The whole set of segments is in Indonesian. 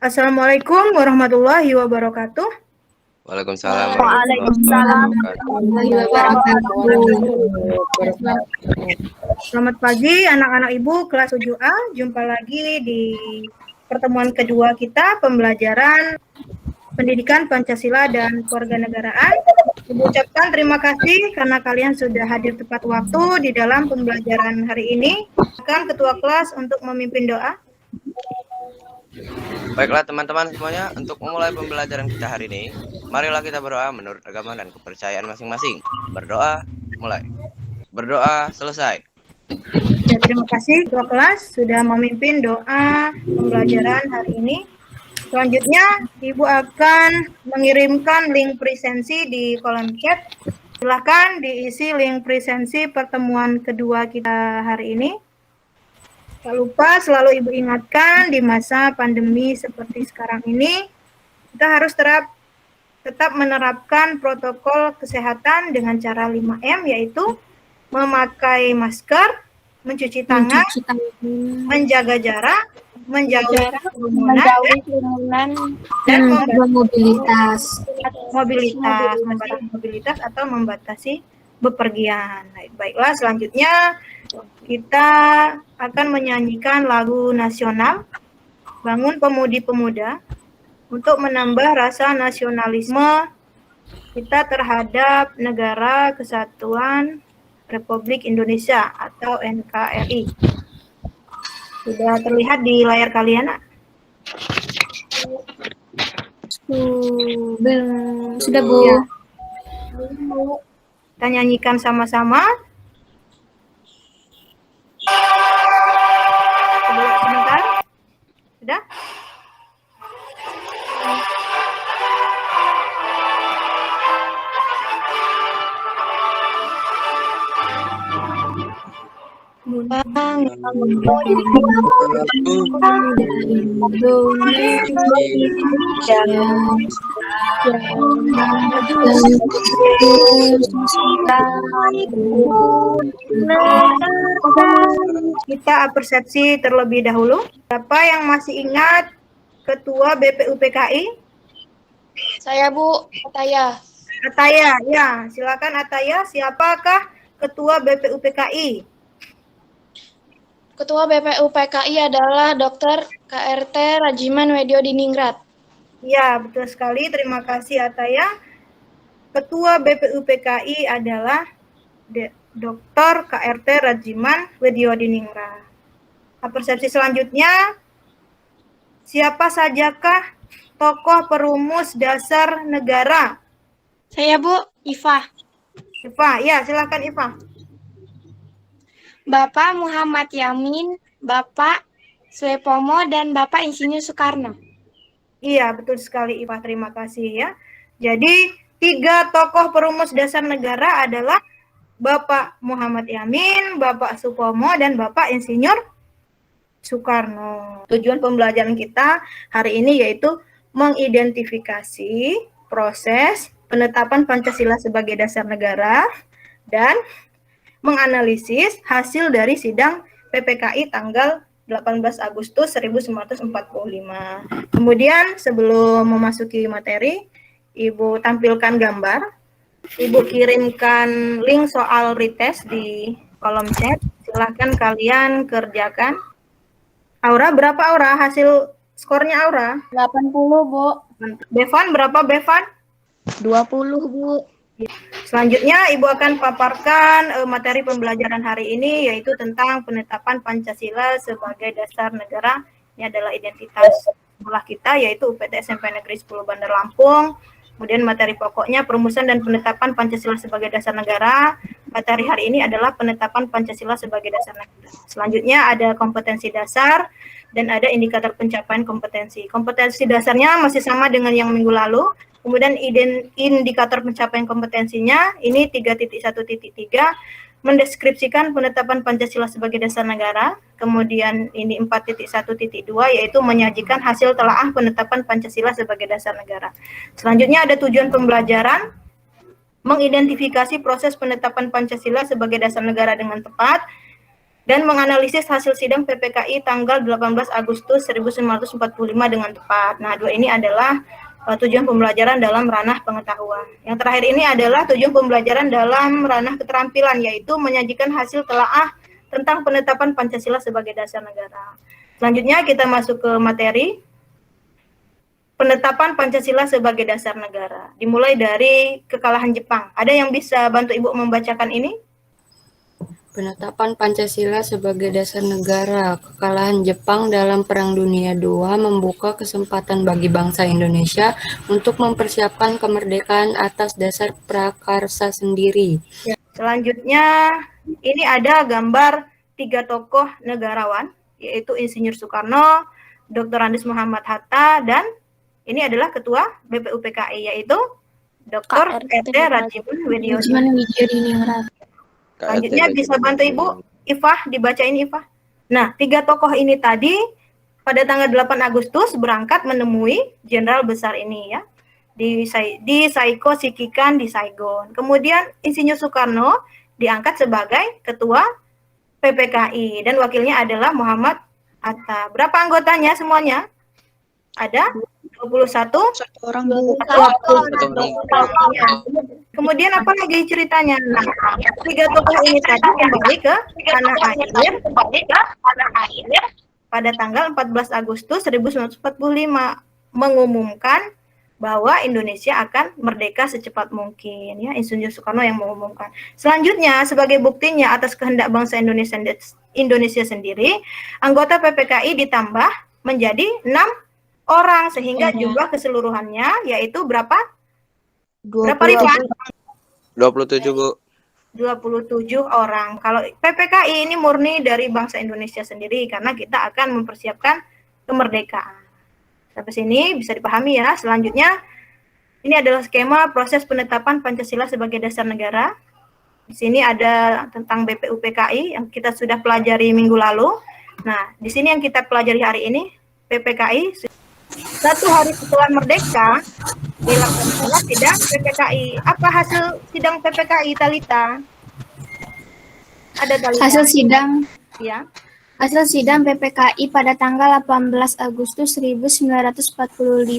Assalamualaikum warahmatullahi wabarakatuh. Waalaikumsalam Waalaikumsalam warahmatullahi warahmatullahi Selamat pagi anak-anak Ibu kelas 7A. Jumpa lagi di pertemuan kedua kita pembelajaran pendidikan Pancasila dan Kewarganegaraan. Ibu ucapkan terima kasih karena kalian sudah hadir tepat waktu di dalam pembelajaran hari ini. Akan ketua kelas untuk memimpin doa. Baiklah teman-teman semuanya, untuk memulai pembelajaran kita hari ini, marilah kita berdoa menurut agama dan kepercayaan masing-masing. Berdoa, mulai. Berdoa, selesai. Ya, terima kasih ketua kelas sudah memimpin doa pembelajaran hari ini. Selanjutnya, Ibu akan mengirimkan link presensi di kolom chat. Silakan diisi link presensi pertemuan kedua kita hari ini. Tak lupa selalu Ibu ingatkan di masa pandemi seperti sekarang ini, kita harus tetap menerapkan protokol kesehatan dengan cara 5M, yaitu memakai masker, mencuci tangan, menjaga jarak, menjauhi kerumunan, dan membatasi mobilitas atau membatasi bepergian. Baiklah, selanjutnya kita akan menyanyikan lagu nasional Bangun Pemudi-Pemuda untuk menambah rasa nasionalisme kita terhadap Negara Kesatuan Republik Indonesia atau NKRI. Sudah terlihat di layar kalian, nak? Sudah, Bu. Ya. Kita nyanyikan sama-sama. Sebentar. Sudah? Kita persepsi terlebih dahulu. Siapa yang masih ingat Ketua BPUPKI? Saya, Bu. Ataya. Ataya, ya. Silakan Ataya. Siapakah Ketua BPUPKI? Ketua BPUPKI adalah Dr. KRT Rajiman Wedyo Diningrat. Ya, betul sekali. Terima kasih Ataya. Ketua BPUPKI adalah Dr. KRT Rajiman Wedyo Diningrat. Persepsi selanjutnya, siapa sajakah tokoh perumus dasar negara? Saya, Bu. Iva. Iva, ya, silakan Iva. Bapak Muhammad Yamin, Bapak Suepomo, dan Bapak Insinyur Soekarno. Iya, betul sekali Iva, terima kasih ya. Jadi, 3 tokoh perumus dasar negara adalah Bapak Muhammad Yamin, Bapak Supomo, dan Bapak Insinyur Soekarno. Tujuan pembelajaran kita hari ini yaitu mengidentifikasi proses penetapan Pancasila sebagai dasar negara dan menganalisis hasil dari sidang PPKI tanggal 18 Agustus 1945. Kemudian sebelum memasuki materi, Ibu tampilkan gambar. Ibu kirimkan link soal retest di kolom chat. Silahkan kalian kerjakan. Aura, berapa Aura? Hasil skornya Aura? 80, Bu. Bevan, berapa Bevan? 20, Bu. Selanjutnya, Ibu akan paparkan materi pembelajaran hari ini, yaitu tentang penetapan Pancasila sebagai dasar negara. Ini adalah identitas sekolah kita, yaitu UPT SMP Negeri 10 Bandar Lampung. Kemudian materi pokoknya perumusan dan penetapan Pancasila sebagai dasar negara. Materi hari ini adalah penetapan Pancasila sebagai dasar negara. Selanjutnya ada kompetensi dasar dan ada indikator pencapaian kompetensi. Kompetensi dasarnya masih sama dengan yang minggu lalu. Kemudian indikator pencapaian kompetensinya ini 3.1.3 mendeskripsikan penetapan Pancasila sebagai dasar negara. Kemudian ini 4.1.2 yaitu menyajikan hasil telaah penetapan Pancasila sebagai dasar negara. Selanjutnya ada tujuan pembelajaran, mengidentifikasi proses penetapan Pancasila sebagai dasar negara dengan tepat. dan menganalisis hasil sidang PPKI tanggal 18 Agustus 1945 dengan tepat. Nah, dua ini adalah tujuan pembelajaran dalam ranah pengetahuan. Yang terakhir ini adalah tujuan pembelajaran dalam ranah keterampilan, yaitu menyajikan hasil telaah tentang penetapan Pancasila sebagai dasar negara. Selanjutnya kita masuk ke materi penetapan Pancasila sebagai dasar negara. Dimulai dari kekalahan Jepang. Ada yang bisa bantu Ibu membacakan ini? Penetapan Pancasila sebagai dasar negara, kekalahan Jepang dalam Perang Dunia II membuka kesempatan bagi bangsa Indonesia untuk mempersiapkan kemerdekaan atas dasar prakarsa sendiri. Selanjutnya, ini ada gambar 3 tokoh negarawan, yaitu Insinyur Soekarno, Dr. Andes Muhammad Hatta, dan ini adalah Ketua BPUPKI, yaitu Dr. R.T. Rajiman Widyodiningrat. Selanjutnya bisa bantu Ibu, Ifah, dibacain Ifah. Nah, 3 tokoh ini tadi pada tanggal 8 Agustus berangkat menemui Jenderal Besar ini ya, di Saiko Shikikan di Saigon. Kemudian Insinyur Soekarno diangkat sebagai Ketua PPKI dan wakilnya adalah Muhammad Hatta. Berapa anggotanya semuanya? Ada 21 orang. Kemudian apa lagi ceritanya? Nah, 3 tokoh ini tadi kembali ke tanah air pada tanggal 14 Agustus 1945 mengumumkan bahwa Indonesia akan merdeka secepat mungkin ya, Insinyur Soekarno yang mengumumkan. Selanjutnya sebagai buktinya atas kehendak bangsa Indonesia sendiri, anggota PPKI ditambah menjadi 6 orang sehingga jumlah keseluruhannya yaitu berapa? Berapa Rifan? 27, Bu. 27 orang. Kalau PPKI ini murni dari bangsa Indonesia sendiri karena kita akan mempersiapkan kemerdekaan. Sampai sini bisa dipahami ya. Selanjutnya ini adalah skema proses penetapan Pancasila sebagai dasar negara. Di sini ada tentang BPUPKI yang kita sudah pelajari minggu lalu. Nah, di sini yang kita pelajari hari ini PPKI. 1 hari setelah merdeka dilaksanakan sidang PPKI. Apa hasil sidang PPKI, Talita? Ada Talita? Hasil sidang Ya. Hasil sidang PPKI pada tanggal 18 Agustus 1945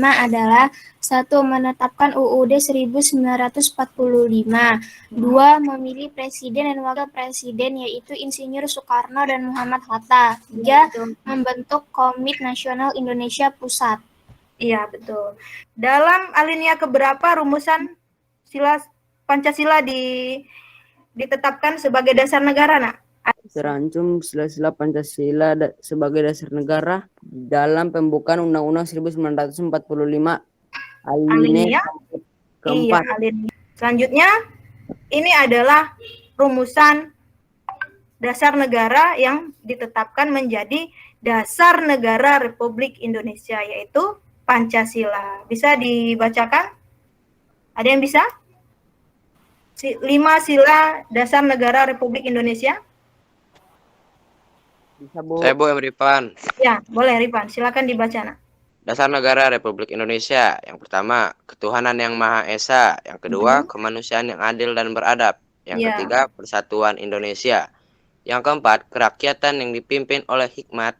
adalah 1. Menetapkan UUD 1945, 2. Memilih presiden dan wakil presiden yaitu Insinyur Soekarno dan Muhammad Hatta, 3. Membentuk Komite Nasional Indonesia Pusat. Iya, betul. Dalam alinea keberapa rumusan Pancasila ditetapkan sebagai dasar negara, Nak? Terancum sila-sila Pancasila sebagai dasar negara dalam pembukaan Undang-Undang 1945 alinea keempat. Iya, alinea. Selanjutnya, ini adalah rumusan dasar negara yang ditetapkan menjadi dasar negara Republik Indonesia, yaitu Pancasila. Bisa dibacakan? Ada yang bisa? 5 sila dasar negara Republik Indonesia? Bisa, Bu. Saya Bu Rifan. Ya, boleh Rifan. Silakan dibaca, Nak. Dasar negara Republik Indonesia. Yang pertama, ketuhanan yang Maha Esa. Yang kedua, kemanusiaan yang adil dan beradab. Yang ketiga, persatuan Indonesia. Yang keempat, kerakyatan yang dipimpin oleh hikmat,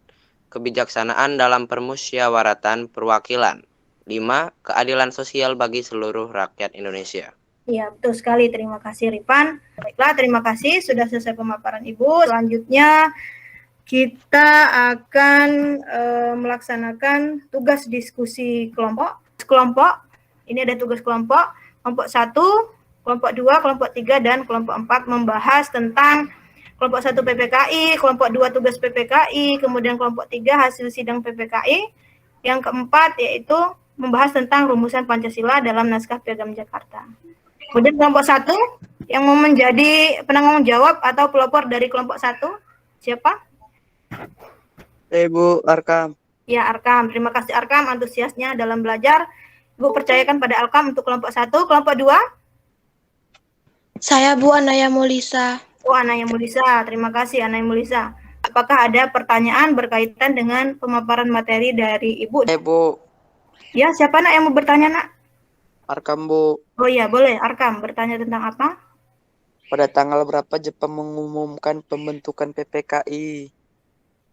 kebijaksanaan dalam permusyawaratan perwakilan. 5. Keadilan sosial bagi seluruh rakyat Indonesia. Iya, betul sekali. Terima kasih, Rifan. Baiklah, terima kasih. Sudah selesai pemaparan Ibu. Selanjutnya, kita akan melaksanakan tugas diskusi kelompok. Ini ada tugas kelompok. Kelompok 1, kelompok 2, kelompok 3, dan kelompok 4 membahas tentang kelompok 1 PPKI, kelompok 2 tugas PPKI, kemudian kelompok 3 hasil sidang PPKI. Yang keempat yaitu membahas tentang rumusan Pancasila dalam naskah Piagam Jakarta. Kemudian kelompok 1 yang mau menjadi penanggung jawab atau pelopor dari kelompok 1, siapa? Ibu Arkam. Ya, Arkam. Terima kasih Arkam antusiasnya dalam belajar. Ibu percayakan pada Arkam untuk kelompok 1. Kelompok 2? Saya Bu Anaya Mulisa. Oh, Anaya Mulisa. Terima kasih Anaya Mulisa. Apakah ada pertanyaan berkaitan dengan pemaparan materi dari Ibu? Bu. Ya, siapa Nak yang mau bertanya, Nak? Arkam, Bu. Oh iya, boleh. Arkam bertanya tentang apa? Pada tanggal berapa Jepang mengumumkan pembentukan PPKI?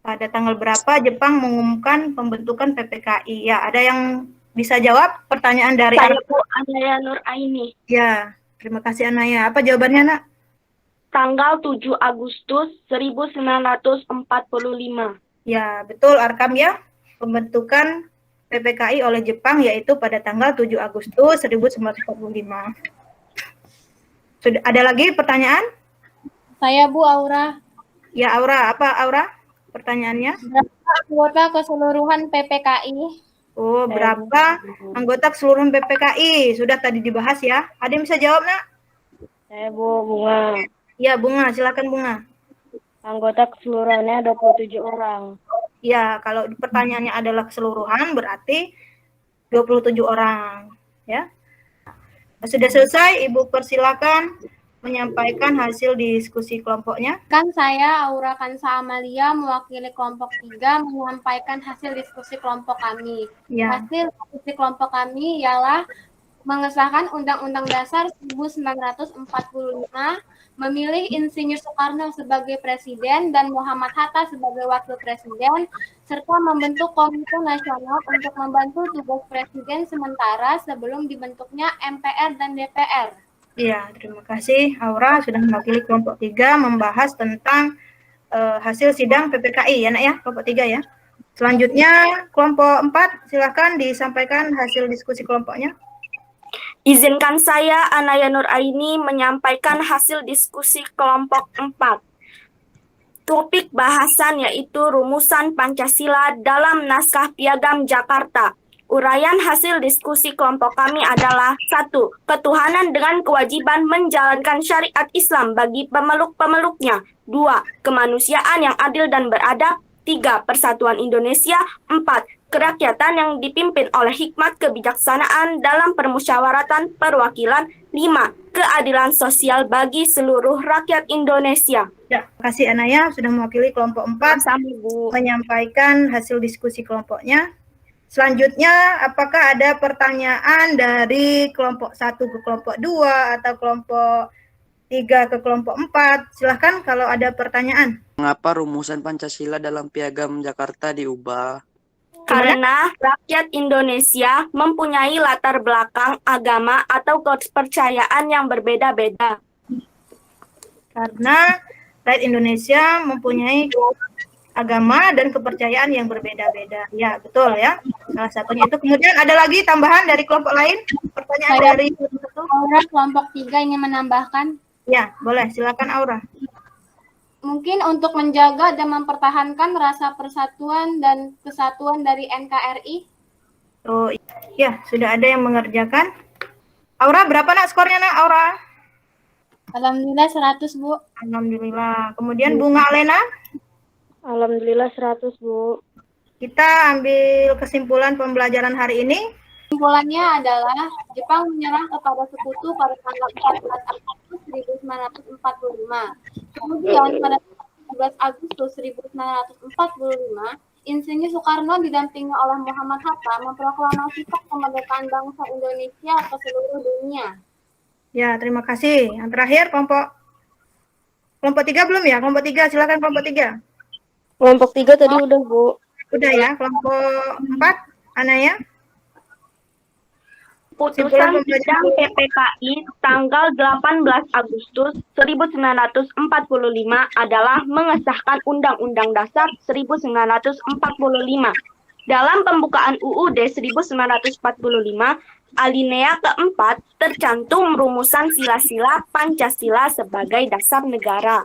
Pada tanggal berapa Jepang mengumumkan pembentukan PPKI? Ya, ada yang bisa jawab pertanyaan dari Saya Bu Anaya Nur Aini. Ya, terima kasih Anaya. Apa jawabannya, Nak? Tanggal 7 Agustus 1945. Ya, betul Arkam ya. Pembentukan PPKI oleh Jepang yaitu pada tanggal 7 Agustus 1945. Sudah ada lagi pertanyaan? Saya Bu Aura. Ya, Aura, apa Aura? Pertanyaannya? Berapa anggota keseluruhan PPKI? Oh, berapa anggota keseluruhan PPKI? Sudah tadi dibahas ya. Ada yang bisa jawab, Nak? Saya Bu Bunga. Ya, Bunga, silakan Bunga. Anggota keseluruhannya 27 orang. Ya, kalau pertanyaannya adalah keseluruhan berarti 27 orang, ya. Sudah selesai, Ibu persilakan menyampaikan hasil diskusi kelompoknya. Kan saya Aura Kansa Amalia mewakili kelompok 3 menyampaikan hasil diskusi kelompok kami. Ya. Hasil diskusi kelompok kami ialah mengesahkan Undang-Undang Dasar 1945, memilih Insinyur Soekarno sebagai Presiden dan Muhammad Hatta sebagai Wakil Presiden, serta membentuk Komite Nasional untuk membantu tugas Presiden sementara sebelum dibentuknya MPR dan DPR. Iya, terima kasih Aura sudah mewakili kelompok 3 membahas tentang hasil sidang PPKI ya, Nak ya, kelompok 3 ya. Selanjutnya kelompok 4 silakan disampaikan hasil diskusi kelompoknya. Izinkan saya, Anaya Nur Aini, menyampaikan hasil diskusi kelompok 4. Topik bahasan yaitu rumusan Pancasila dalam naskah Piagam Jakarta. Uraian hasil diskusi kelompok kami adalah 1. Ketuhanan dengan kewajiban menjalankan syariat Islam bagi pemeluk-pemeluknya. 2. Kemanusiaan yang adil dan beradab. 3. Persatuan Indonesia. 4. Kerakyatan yang dipimpin oleh hikmat kebijaksanaan dalam permusyawaratan perwakilan. 5. Keadilan sosial bagi seluruh rakyat Indonesia. Ya, terima kasih Anaya sudah mewakili kelompok 4 menyampaikan hasil diskusi kelompoknya. Selanjutnya, apakah ada pertanyaan dari kelompok 1 ke kelompok 2 atau kelompok 3 ke kelompok 4? Silahkan kalau ada pertanyaan. Mengapa rumusan Pancasila dalam Piagam Jakarta diubah? Karena rakyat Indonesia mempunyai latar belakang agama atau kepercayaan yang berbeda-beda. Karena rakyat Indonesia mempunyai agama dan kepercayaan yang berbeda-beda. Ya, betul ya. Salah satunya itu. Kemudian ada lagi tambahan dari kelompok lain? Pertanyaan Saya dari Aura kelompok 3 ingin menambahkan. Ya, boleh. Silakan Aura. Mungkin untuk menjaga dan mempertahankan rasa persatuan dan kesatuan dari NKRI. Oh, ya, sudah ada yang mengerjakan. Aura, berapa Nak skornya Nak, Aura? Alhamdulillah 100, Bu. Alhamdulillah. Kemudian Bunga Alena? Alhamdulillah 100, Bu. Kita ambil kesimpulan pembelajaran hari ini. Kesimpulannya adalah Jepang menyerah kepada sekutu pada tanggal 14 Agustus 1945. Kemudian pada 17 Agustus 1945, Insinyur Soekarno didampingi oleh Muhammad Hatta memproklamasikan kemerdekaan bangsa Indonesia ke seluruh dunia. Ya, terima kasih. Yang terakhir kelompok 3 belum ya? Kelompok 3, silakan kelompok 3. Kelompok 3 tadi udah, Bu. Udah ya, kelompok 4, Anaya. Putusan sidang PPKI tanggal 18 Agustus 1945 adalah mengesahkan Undang-Undang Dasar 1945. Dalam pembukaan UUD 1945, alinea keempat tercantum rumusan sila-sila Pancasila sebagai dasar negara.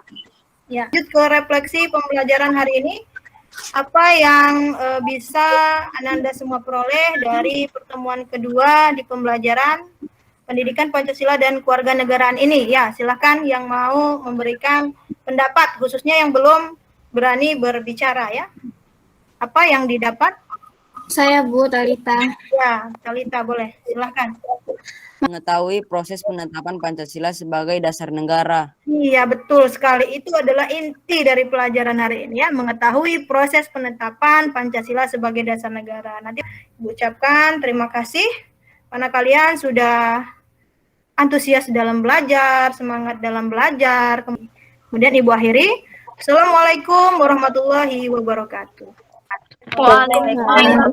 Ya, lanjut ke refleksi pembelajaran hari ini. Apa yang bisa Ananda semua peroleh dari pertemuan kedua di pembelajaran pendidikan Pancasila dan kewarganegaraan ini? Ya, silakan yang mau memberikan pendapat, khususnya yang belum berani berbicara ya. Apa yang didapat? Saya Bu Talita. Ya, Talita boleh, silakan. Mengetahui proses penetapan Pancasila sebagai dasar negara. Iya, betul sekali. Itu adalah inti dari pelajaran hari ini ya, mengetahui proses penetapan Pancasila sebagai dasar negara. Nanti Ibu ucapkan terima kasih karena kalian sudah antusias dalam belajar, semangat dalam belajar. Kemudian Ibu akhiri. Assalamualaikum warahmatullahi wabarakatuh. Waalaikumsalam.